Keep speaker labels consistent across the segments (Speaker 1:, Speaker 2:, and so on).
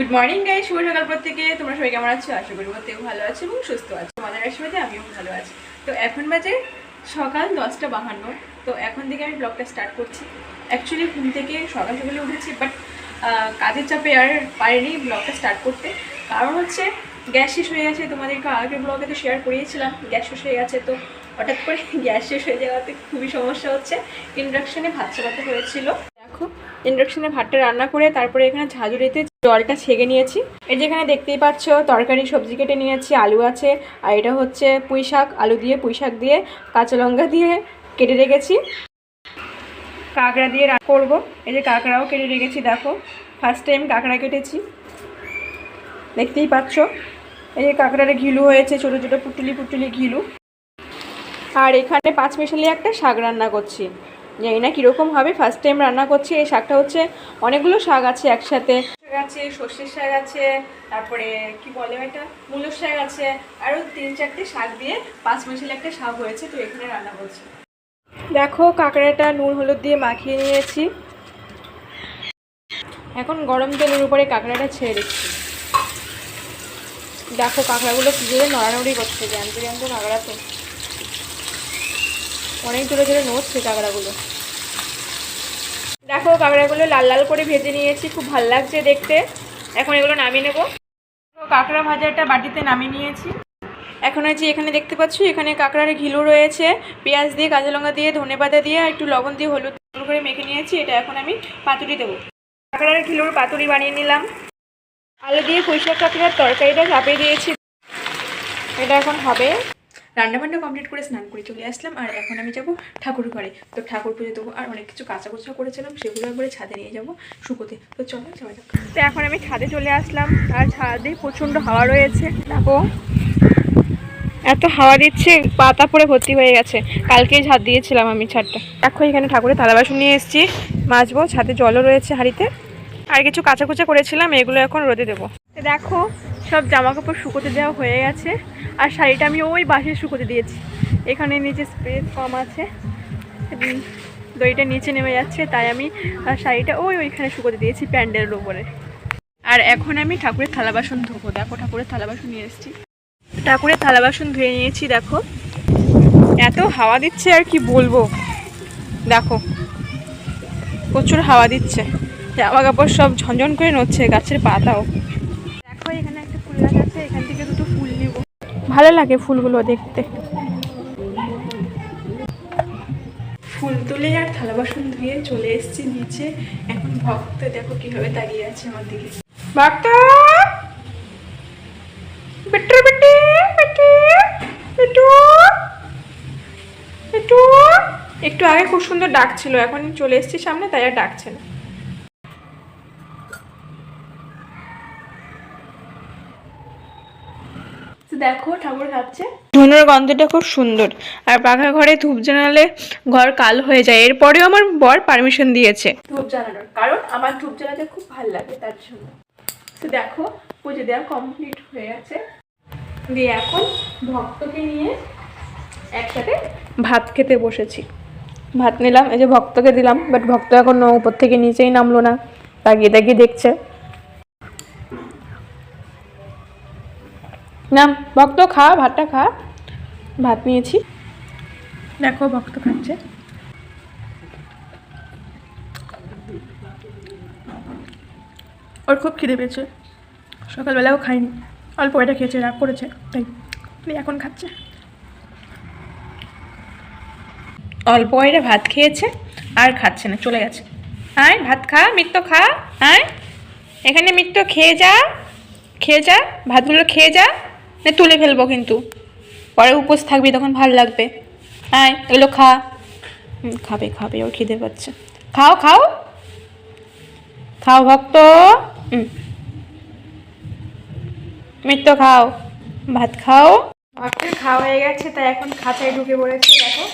Speaker 1: Good morning guys, শুভ সকাল প্রত্যেকে। তোমরা সবাই কেমন আছো? আশা করি প্রত্যেকে ভালো আছো এবং সুস্থ আছো। তোমাদের আশীর্বাদে আমিও ভালো আছি। তো এখন বাজে সকাল 10:52। তো এখন থেকে আমি ব্লগটা স্টার্ট করছি। অ্যাকচুয়ালি ঘুম থেকে সকাল সকালে উঠেছি, বাট কাজের চাপে আর পারিনি ব্লগটা স্টার্ট করতে। কারণ হচ্ছে গ্যাস শেষ হয়ে গেছে। তোমাদেরকে আগের ব্লগে তো শেয়ার করিয়েছিলাম গ্যাস শেষ হয়ে গেছে। তো হঠাৎ করে গ্যাস শেষ হয়ে যাওয়াতে খুবই সমস্যা হচ্ছে। ইন্ডাকশানে ভাত চাপাতে হয়েছিল। দেখো, ইন্ডাকশানে ভাতটা রান্না করে তারপরে এখানে ঝাঁঝুড়িতে জলটা ছেঁকে নিয়েছি। এই যেখানে দেখতেই পাচ্ছ তরকারি সবজি কেটে নিয়েছি, আলু আছে, আর এটা হচ্ছে পুঁই শাক, আলু দিয়ে পুঁই শাক দিয়ে কাঁচা লঙ্কা দিয়ে কেটে রেখেছি। কাঁকড়া দিয়ে রান্না করবো। এই যে কাঁকড়াও কেটে রেখেছি। দেখো, ফার্স্ট টাইম কাঁকড়া কেটেছি, দেখতেই পাচ্ছ। এই যে কাঁকড়ারে ঘিলু হয়েছে, ছোটো ছোটো পুটুলি পুটুলি ঘিলু। আর এখানে পাঁচমিশালি একটা শাক রান্না করছি, জানি না কীরকম হবে, ফার্স্ট টাইম রান্না করছি। এই শাকটা হচ্ছে অনেকগুলো শাক আছে একসাথে, শাক আছে, সর্ষের শাক আছে, তারপরে কি বলে এটা, মূলোর শাক আছে, আরও 3-4টে শাক দিয়ে পাঁচমিশালি একটা শাক হয়েছে। তো এখানে রান্না করছি। দেখো, কাঁকড়াটা নুন হলুদ দিয়ে মাখিয়ে নিয়েছি। এখন গরম তেলের উপরে কাঁকড়াটা ছেড়ে দিচ্ছি। দেখো, কাঁকড়াগুলো কী করে নড়ানড়ি করছে, জ্যান্ত জ্যান্ত কাঁকড়া, তো অনেক জোরে জোরে নড়ছে কাঁকড়াগুলো। দেখো, কাঁকড়াগুলো লাল লাল করে ভেজে নিয়েছি, খুব ভালো লাগছে দেখতে। এখন এগুলো নামিয়ে নেব। কাঁকড়া ভাজাটা বাটিতে নামিয়ে নিয়েছি। এখন হচ্ছে এখানে দেখতে পাচ্ছ, এখানে কাঁকড়ার ঘিলু রয়েছে, পেঁয়াজ দিয়ে, কাঁচা লঙ্কা দিয়ে, ধনেপাতা দিয়ে, একটু লবণ দিয়ে, হলুদ করে মেখে নিয়েছি। এটা এখন আমি পাতুরি দেবো। কাঁকড়ার ঘিলুর পাতুরি বানিয়ে নিলাম। আলু দিয়ে পুঁই শাক কাঁকড়ার তরকারিটা চাপিয়ে দিয়েছি। এটা এখন হবে। রান্নাবান্না কমপ্লিট করে স্নান করে চলে আসলাম। আর এখন আমি যাব ঠাকুর ঘরে। তো ঠাকুর পুজো দেবো। আর অনেক কিছু কাঁচা কুচা করেছিলাম, সেগুলো একবারে ছাদে নিয়ে যাব শুকোতে। তো চলো যাওয়া যাক। তো এখন আমি ছাদে চলে আসলাম। আর ছাদে প্রচণ্ড হাওয়া রয়েছে। দেখো, এত হাওয়া দিচ্ছে, পাতা পড়ে ভর্তি হয়ে গেছে। কালকেই ঝাড় দিয়েছিলাম আমি ছাদটা। দেখো, এখানে ঠাকুরের থালা বাসন নিয়ে এসেছি, মাজবো। ছাদে জলও রয়েছে হাঁড়িতে। আর কিছু কাঁচা কুচা করেছিলাম, এগুলো এখন রোদে দেবো। দেখো, সব জামা কাপড় শুকোতে দেওয়া হয়ে গেছে। আর শাড়িটা আমি ওই বাসে শুকোতে দিয়েছি। এখানে নিচে স্পেস কম আছে, দইটা নিচে নেমে যাচ্ছে, তাই আমি শাড়িটা ওইখানে শুকোতে দিয়েছি প্যান্ডেলের উপরে। আর এখন আমি ঠাকুরের থালা বাসন ধোবো। দেখো, ঠাকুরের থালা বাসন নিয়ে এসেছি। ঠাকুরের থালা বাসন ধুয়ে নিয়েছি। দেখো, এত হাওয়া দিচ্ছে আর কি বলবো। দেখো, প্রচুর হাওয়া দিচ্ছে, জামা কাপড় সব ঝনঝন করে নড়ছে, গাছের পাতাও। দেখো, এখানে একটা ফুল গাছ আছে, এখান থেকে দুটো ফুল নিব। ভালো লাগে ফুলগুলো দেখতে। ফুল তুলে আর থালা বাসন ধুয়ে চলে এসেছি নিচে। এখন ভক্ত দেখো কিভাবে দাঁড়িয়ে আছে আমার দিকে। ভক্ত, একটু আগে খুব সুন্দর ডাকছিল, এখন চলে এসেছি সামনে, তাই আর ডাকছে না। দেখো, ঠাকুর খাচ্ছে। ধুনোর গন্ধটা খুব সুন্দর। আর পাখা ঘরে ধূপ জ্বালালে ঘর কালো হয়ে যায়। এরপরেও আমার বর পারমিশন দিয়েছে ধূপ জ্বালানোর, কারণ আমার ধূপ জ্বালাতে খুব ভালো লাগে, তার জন্য। তো দেখো, পুজো দেওয়া কমপ্লিট হয়ে গেছে। দিয়ে এখন ভক্তকে নিয়ে একসাথে ভাত খেতে বসেছি। ভাত নিলাম, এই যে ভক্তকে দিলাম, বাট ভক্ত এখন উপর থেকে নিচেই নামলো না, তাকিয়ে তাকিয়ে দেখছে। না, ভক্ত খা, ভাতটা খা। ভাত নিয়েছি, দেখো ভক্ত খাচ্ছে। ওর খুব খিদে পেয়েছে, সকালবেলাও খায়নি, অল্প এটা খেয়েছে, রাগ করেছে, তাই এখন খাচ্ছে। অল্প এটা ভাত খেয়েছে আর খাচ্ছে না, চলে গেছে। আয় ভাত খা, মিত্র খা, আয় এখানে মিত্র, খেয়ে যা, খেয়ে যা, ভাতগুলো খেয়ে যা, না তুলে ফেলবো কিন্তু, পরে উপোস থাকবি, তখন ভালো লাগবে। আয় এগুলো খা। খাবে খাবে, ওর খিদে পাচ্ছে। খাও খাও খাও ভক্ত, মিত্র খাও, ভাত খাও। ভক্তের খাওয়া হয়ে গেছে, তাই এখন খাঁচায় ঢুকে পড়েছি। দেখো,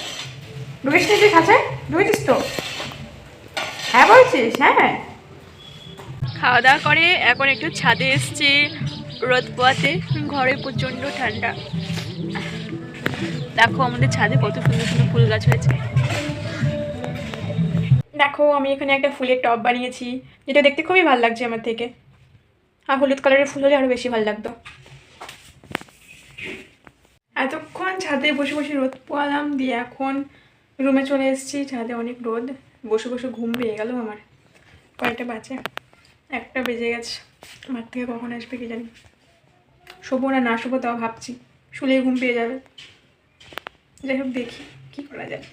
Speaker 1: ঢুকেছিস তুই খাঁচায়? ঢুকেছিস তো? হ্যাঁ বলছিস? হ্যাঁ। খাওয়া দাওয়া করে এখন একটু ছাদে এসছি রোদ পোয়াতে। ঘরে প্রচণ্ড ঠান্ডা। দেখো, আমাদের ছাদে কত সুন্দর সুন্দর ফুল গাছ হয়েছে। দেখো, আমি এখানে একটা ফুলের টব বানিয়েছি, যেটা দেখতে খুবই ভালো লাগছে আমার থেকে। আর হলুদ কালারের ফুল হলে আরও বেশি ভালো লাগতো। এতক্ষণ ছাদে বসে বসে রোদ পোয়ালাম, দিয়ে এখন রুমে চলে এসেছি। ছাদে অনেক রোদ, বসে বসে ঘুম পেয়ে গেল আমার। কয়টা বাজে? 1টা বেজে গেছে। মাঠ থেকে কখন আসবে কি জানি। শোবো না না শোবো তাও ভাবছি, শুলেই ঘুম পেয়ে যাবে। যাই হোক দেখি কী করা যায়।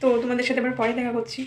Speaker 1: তো তোমাদের সাথে আবার পরে দেখা করছি।